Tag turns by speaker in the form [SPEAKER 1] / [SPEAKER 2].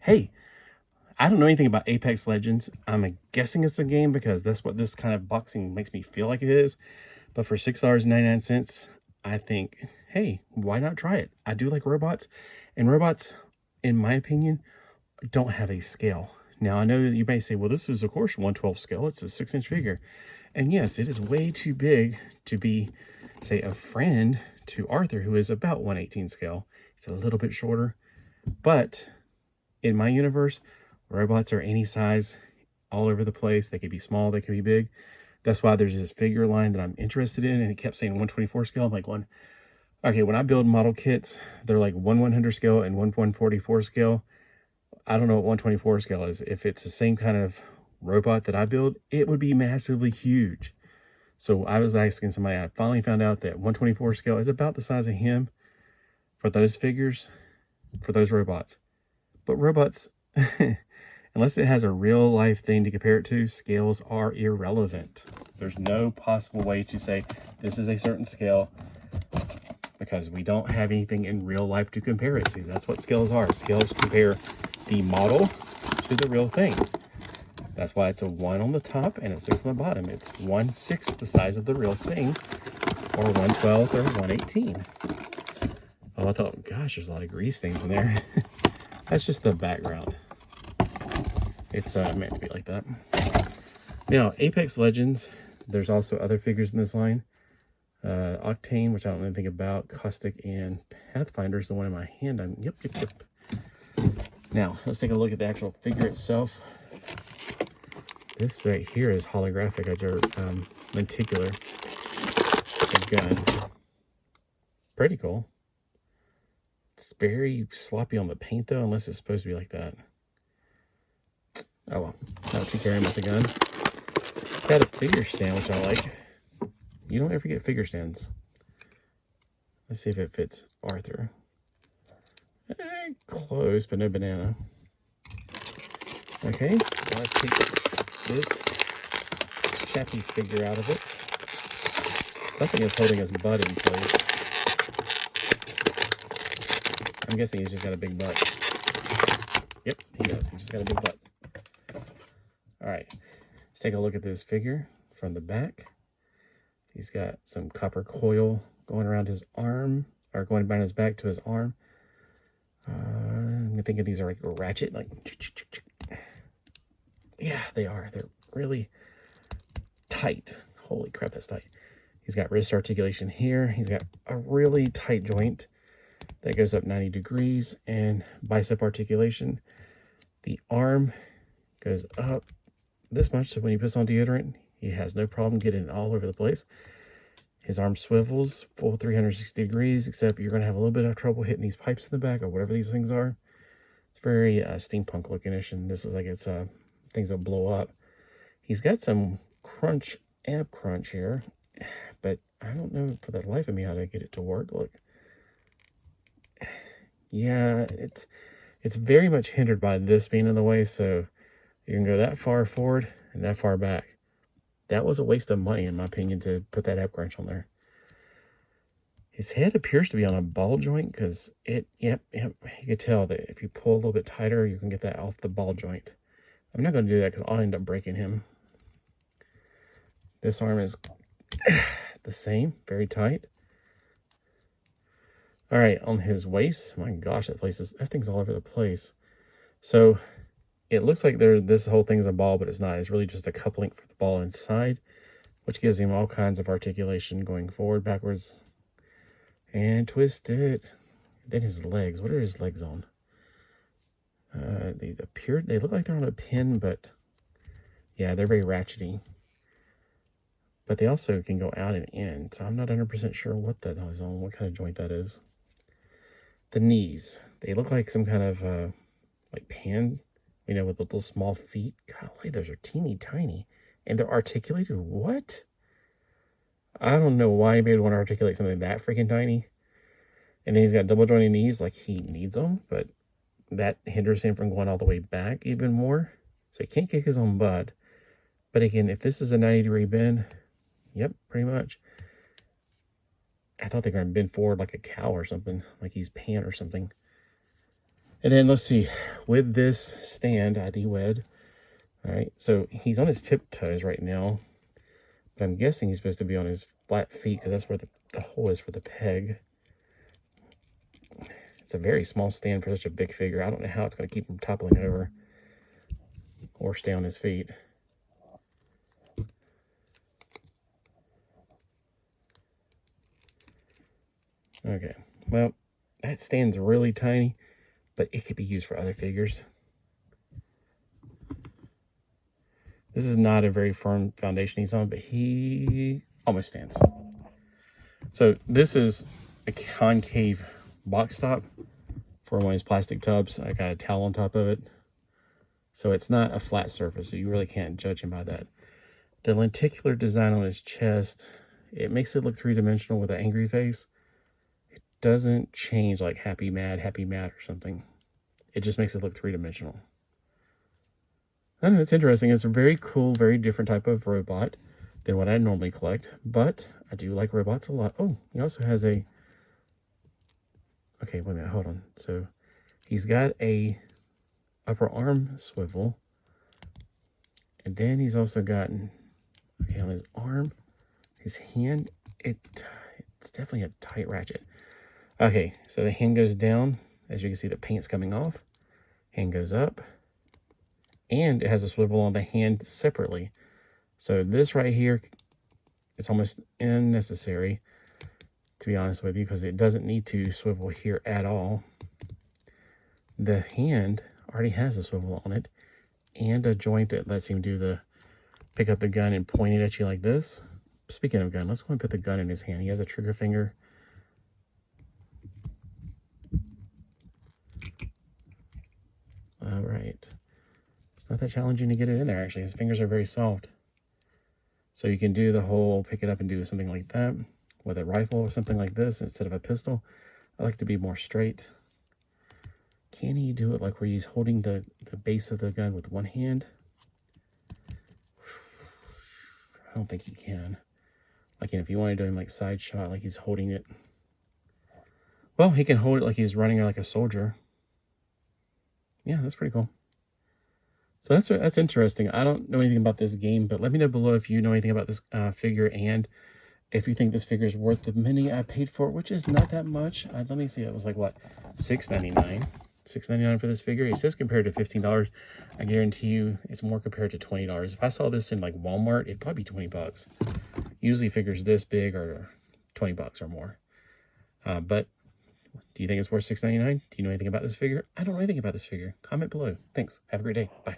[SPEAKER 1] hey, I don't know anything about Apex Legends. I'm guessing it's a game because that's what this kind of boxing makes me feel like it is. But for $6.99, I think, hey, why not try it? I do like robots. And robots, in my opinion, don't have a scale. Now, I know you may say, well, this is, of course, 1/12 scale. It's a 6-inch figure. And yes, it is way too big to be, say, a friend to Arthur, who is about 1/18 scale. It's a little bit shorter. But in my universe, robots are any size, all over the place. They could be small, they could be big. That's why there's this figure line that I'm interested in, and it kept saying 1/24 scale. I'm like, okay, when I build model kits, they're like 1/100 scale and 1/144 scale. I don't know what 1/24 scale is. If it's the same kind of robot that I build, it would be massively huge. So I was asking somebody, I finally found out that 1/24 scale is about the size of him for those figures, for those robots. But robots, unless it has a real life thing to compare it to, scales are irrelevant. There's no possible way to say this is a certain scale because we don't have anything in real life to compare it to. That's what scales are. Scales compare the model to the real thing. That's why it's a 1 on the top and a 6 on the bottom. It's 1/6 the size of the real thing, or 1/12 or 1/18. Oh, I thought, gosh, there's a lot of grease things in there. That's just the background. It's meant to be like that. Now, Apex Legends, there's also other figures in this line. Octane, which I don't know anything about. Caustic and Pathfinder is the one in my hand. Yep. Now, let's take a look at the actual figure itself. This right here is holographic, lenticular. A gun. Pretty cool. It's very sloppy on the paint, though, unless it's supposed to be like that. Oh, well. Not too caring about the gun. It's got a figure stand, which I like. You don't ever get figure stands. Let's see if it fits Arthur. Close, but no banana. Okay, let's take this chappy figure out of it. Something is holding his butt in place. I'm guessing he's just got a big butt. Yep, he does. He's just got a big butt. All right, let's take a look at this figure from the back. He's got some copper coil going around his arm, or going behind his back to his arm. I'm thinking these are like a ratchet, like, yeah, they are. They're really tight. Holy crap, that's tight. He's got wrist articulation here. He's got a really tight joint that goes up 90 degrees, and bicep articulation. The arm goes up this much, so when he puts on deodorant, he has no problem getting it all over the place. His arm swivels full 360 degrees, except you're going to have a little bit of trouble hitting these pipes in the back or whatever these things are. It's very steampunk looking-ish, and this is like it's things that blow up. He's got some ab crunch here, but I don't know for the life of me how to get it to work. Look. Yeah, it's very much hindered by this being in the way, so you can go that far forward and that far back. That was a waste of money, in my opinion, to put that ab crunch on there. His head appears to be on a ball joint because yep, you can tell that if you pull a little bit tighter, you can get that off the ball joint. I'm not going to do that because I'll end up breaking him. This arm is the same, very tight. All right, on his waist, my gosh, that thing's all over the place. So it looks like this whole thing's a ball, but it's not. It's really just a coupling for the ball inside, which gives him all kinds of articulation going forward, backwards, and twist it. Then his legs. What are his legs on? They look like they're on a pin, but yeah, they're very ratchety. But they also can go out and in, so I'm not 100% sure what that is on, what kind of joint that is. The knees. They look like some kind of like pan, with the little small feet. Golly, those are teeny tiny. And they're articulated. What? I don't know why anybody would want to articulate something that freaking tiny. And then he's got double jointed knees like he needs them, but that hinders him from going all the way back even more. So he can't kick his own butt. But again, if this is a 90-degree bend, yep, pretty much. I thought they were going to bend forward like a cow or something, like he's pan or something. And then let's see, with this stand, ID wed. All right, so he's on his tiptoes right now, but I'm guessing he's supposed to be on his flat feet because that's where the hole is for the peg. It's a very small stand for such a big figure. I don't know how it's going to keep him toppling over or stay on his feet. Okay, well, that stand's really tiny, but it could be used for other figures. This is not a very firm foundation he's on, but he almost stands. So this is a concave box top for one of his plastic tubs. I got a towel on top of it. So it's not a flat surface, so you really can't judge him by that. The lenticular design on his chest, it makes it look three-dimensional with an angry face. It doesn't change like happy, mad, or something. It just makes it look three-dimensional. I don't know, it's interesting. It's a very cool, very different type of robot than what I normally collect, but I do like robots a lot. Oh, he also has a... Okay, wait a minute, hold on. So he's got a upper arm swivel, and then he's also gotten, okay, on his arm, his hand, it's definitely a tight ratchet. Okay, so the hand goes down. As you can see, the paint's coming off. Hand goes up. And it has a swivel on the hand separately. So this right here, it's almost unnecessary, to be honest with you, because it doesn't need to swivel here at all. The hand already has a swivel on it and a joint that lets him pick up the gun and point it at you like this. Speaking of gun, let's go and put the gun in his hand. He has a trigger finger. All right. It's not that challenging to get it in there, actually. His fingers are very soft. So you can do the whole pick it up and do something like that with a rifle or something like this instead of a pistol. I like to be more straight. Can he do it like where he's holding the base of the gun with one hand? I don't think he can. Like, if you want to do him like side shot, like he's holding it. Well, he can hold it like he's running like a soldier. Yeah, that's pretty cool. So that's interesting. I don't know anything about this game, but let me know below if you know anything about this figure and if you think this figure is worth the money I paid for it, which is not that much. Let me see. It was like, what, $6.99? $6.99 for this figure. It says compared to $15. I guarantee you it's more compared to $20. If I saw this in like Walmart, it'd probably be 20 bucks. Usually figures this big are 20 bucks or more. But do you think it's worth $6.99? Do you know anything about this figure? I don't know anything about this figure. Comment below. Thanks. Have a great day. Bye.